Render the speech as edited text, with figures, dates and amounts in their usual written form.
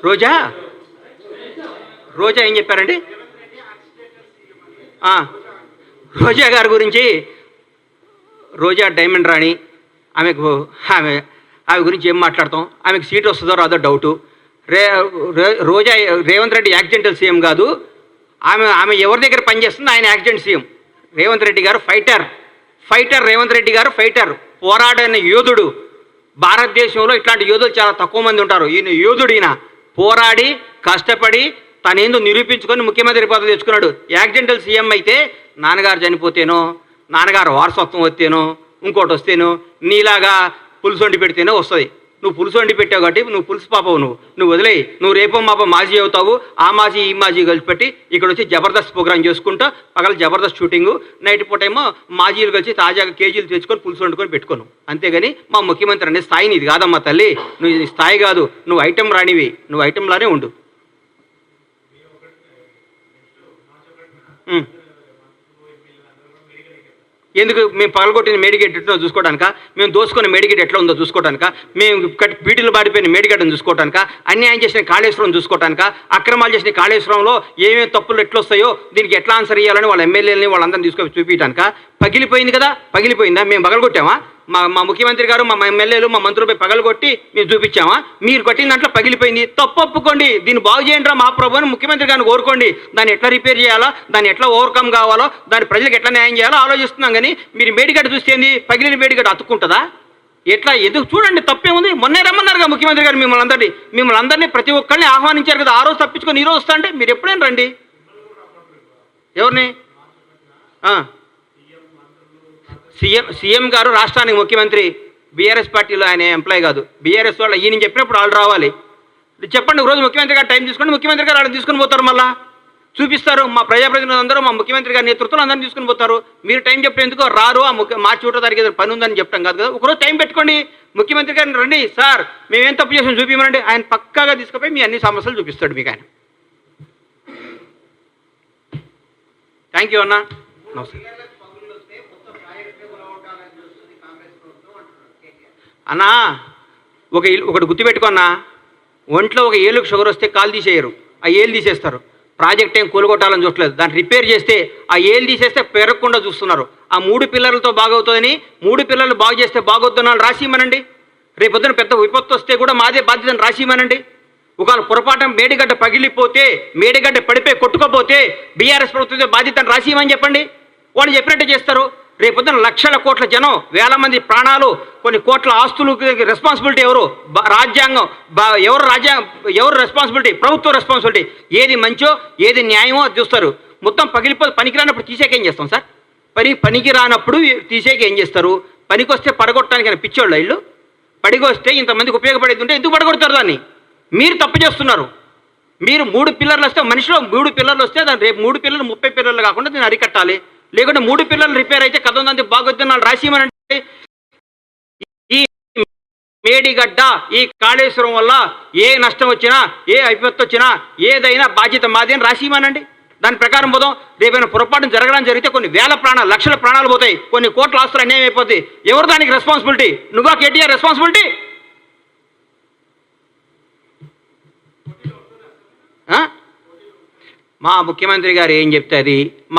రోజా రోజా ఏం చెప్పారండి? రోజా గారి గురించి, రోజా డైమండ్ రాణి, ఆమె గురించి ఏం మాట్లాడతాం? ఆమెకు సీట్ వస్తుందో రాదో డౌటు. రోజా రేవంత్ రెడ్డి యాక్సిడెంటల్ సీఎం కాదు. ఆమె ఎవరి దగ్గర పనిచేస్తుంది? ఆయన యాక్సిడెంట్ సీఎం. రేవంత్ రెడ్డి గారు ఫైటర్ రేవంత్ రెడ్డి గారు ఫైటర్, పోరాడని యోధుడు. భారతదేశంలో ఇట్లాంటి యోధులు చాలా తక్కువ మంది ఉంటారు. ఈయన యోధుడు. ఈయన పోరాడి కష్టపడి తనేందో నిరూపించుకొని ముఖ్యమంత్రి పదవి తెచ్చుకున్నాడు. యాక్సిడెంటల్ సీఎం అయితే నాన్నగారు చనిపోతేనో, నాన్నగారు వారసత్వం వస్తేనో, ఇంకోటి వస్తేనో, నీలాగా పులుసు వండి పెడితేనే వస్తుంది. నువ్వు పులుసు వండి పెట్టావు కాబట్టి నువ్వు పులుసు పాపవు. నువ్వు వదిలేయి. నువ్వు రేపో మాపో మాజీ అవుతావు. ఆ మాజీ ఈ మాజీ కలిసి పెట్టి ఇక్కడ వచ్చి జబర్దస్త్ ప్రోగ్రామ్ చేసుకుంటా, పగల జబర్దస్త్ షూటింగు, నైట్ పూట ఏమో మాజీలు కలిసి తాజాగా కేజీలు తెచ్చుకొని పులుసు వండుకొని పెట్టుకోను. అంతేగాని మా ముఖ్యమంత్రి అనే స్థాయి నీది కాదమ్మా తల్లి. నువ్వు స్థాయి కాదు, నువ్వు ఐటెం రానివి. నువ్వు ఐటెంలానే ఉండు. ఎందుకు? మేము పగలగొట్టిన మేడిగడ్డ ఎట్లా చూసుకోవడానిక? మేము దోసుకున్న మేడిగడ్డ ఎట్లా ఉందో చూసుకోవడానిక? మేము పీటీలు బాడిపోయిన మేడిగడ్డను చూసుకోవడానిక? అన్యాయం చేసిన కాళేశ్వరం చూసుకోవడానిక? అక్రమాలు చేసిన కాళేశ్వరంలో ఏమేమి తప్పులు ఎట్లా వస్తాయో దీనికి ఎట్లా ఆన్సర్ ఇవ్వాలని వాళ్ళ ఎమ్మెల్యేలని వాళ్ళందరినీ తీసుకొని చూపించడానిక? పగిలిపోయింది కదా, పగిలిపోయిందా? మేము పగలగొట్టామా? మా ముఖ్యమంత్రి గారు, మా ఎమ్మెల్యేలు, మా మంత్రులపై పగలగొట్టి మేము చూపించామా? మీరు కొట్టిన దాంట్లో పగిలిపోయింది, తప్పు ఒప్పుకోండి, దీన్ని బాగు చేయండి రా మా ప్రభుని ముఖ్యమంత్రి గారిని కోరుకోండి. దాన్ని ఎట్లా రిపేర్ చేయాలో, దాన్ని ఎట్లా ఓవర్కమ్ కావాలో, దాని ప్రజలకు ఎట్లా న్యాయం చేయాలో ఆలోచిస్తున్నాం. కానీ మీరు మేడిగడ్డ చూస్తేంది? పగిలిన మేడిగడ్డ అతుక్కుంటుందా? ఎట్లా? ఎందుకు? చూడండి, తప్పేముంది? మొన్నే రమ్మన్నారుగా ముఖ్యమంత్రి గారు మిమ్మల్ని అందరినీ ప్రతి ఒక్కరిని ఆహ్వానించారు కదా. ఆ రోజు తప్పించుకొని ఈ రోజు వస్తా అంటే మీరు ఎప్పుడైనా రండి. ఎవరిని? సీఎం గారు రాష్ట్రానికి ముఖ్యమంత్రి. బీఆర్ఎస్ పార్టీలో ఆయన ఎంప్లాయ్ కాదు. బీఆర్ఎస్ వాళ్ళు ఈయన చెప్పినప్పుడు వాళ్ళు రావాలి. చెప్పండి, ఒక రోజు ముఖ్యమంత్రి గారు టైం తీసుకొని ముఖ్యమంత్రి గారు వాళ్ళని తీసుకుని పోతారు. మళ్ళీ చూపిస్తారు. మా ప్రజాప్రతినిధులు అందరూ మా ముఖ్యమంత్రి గారి నేతృత్వంలో అందరినీ తీసుకుని పోతారు. మీరు టైం చెప్పేందుకు రారు. మార్చి 1వ తారీఖు పని ఉందని చెప్పడం కాదు కదా. ఒకరోజు టైం పెట్టుకోండి. ముఖ్యమంత్రి గారిని రండి, సార్ మేమేం తప్పు చేసాం చూపించమనండి. ఆయన పక్కాగా తీసుకుపోయి మీ అన్ని సమస్యలు చూపిస్తాడు మీకు ఆయన. థ్యాంక్ యూ అన్న. నమస్తే అన్నా. ఒకటి గుర్తుపెట్టుకున్నా, ఒంట్లో ఒక ఏలుకు షుగర్ వస్తే కాలు తీసేయరు, ఆ ఏలు తీసేస్తారు. ప్రాజెక్ట్ ఏం కూలగొట్టాలని చూడలేదు, దాన్ని రిపేర్ చేస్తే ఆ ఏలు తీసేస్తే పెరగకుండా చూస్తున్నారు. ఆ 3 పిల్లలతో బాగవుతుందని, 3 పిల్లలు బాగు చేస్తే బాగవుతున్నాను రాసిమనండి. రేపొద్దున పెద్ద విపత్తు వస్తే కూడా మాదే బాధ్యతను రాసిమనండి. ఒకవేళ పొరపాటు మేడిగడ్డ పగిలిపోతే, మేడిగడ్డ పడిపోయి కొట్టుకోపోతే బీఆర్ఎస్ ప్రభుత్వం బాధ్యతను రాసిమని చెప్పండి. వాళ్ళు చెప్పినట్టు చేస్తారు. రేపొద్దున లక్షల కోట్ల జనం, వేల మంది ప్రాణాలు, కొన్ని కోట్ల ఆస్తులు రెస్పాన్సిబిలిటీ ఎవరు? రాజ్యాంగం. ఎవరు రెస్పాన్సిబిలిటీ? ప్రభుత్వ రెస్పాన్సిబిలిటీ. ఏది మంచో ఏది న్యాయమో అది చూస్తారు. మొత్తం పగిలిపోతే పనికి రానప్పుడు తీసేక ఏం చేస్తాం సార్? పనికి రానప్పుడు తీసేక ఏం చేస్తారు? పనికి వస్తే పడగొట్టడానికి పిచ్చోళ్ళు ఇల్లు. పడికి వస్తే ఇంతమందికి ఉపయోగపడేది ఉంటే ఎందుకు పడగొడతారు దాన్ని? మీరు తప్పు చేస్తున్నారు. మీరు 3 పిల్లర్లు వస్తే, మనిషిలో 3 పిల్లర్లు వస్తే దాన్ని రేపు 3 పిల్లలు 30 పిల్లర్లు కాకుండా దీన్ని అరికట్టాలి. లేకుంటే 3 పిల్లలు రిపేర్ అయితే కథ ఉందంటే బాగొద్దు వాళ్ళు రాసిమనంటే. ఈ మేడిగడ్డ, ఈ కాళేశ్వరం వల్ల ఏ నష్టం వచ్చినా, ఏ విపత్తు వచ్చినా, ఏదైనా బాధ్యత మాది అని రాసిమనండి. దాని ప్రకారం పోదాం. రేపైనా పొరపాటు జరగడం జరిగితే కొన్ని వేల ప్రాణాలు, లక్షల ప్రాణాలు పోతాయి, కొన్ని కోట్ల ఆస్తులు అన్యాయం అయిపోతాయి. ఎవరు దానికి రెస్పాన్సిబిలిటీ? నువ్వా కేటీఆర్ రెస్పాన్సిబిలిటీ? మా ముఖ్యమంత్రి గారు ఏం చెప్తే అది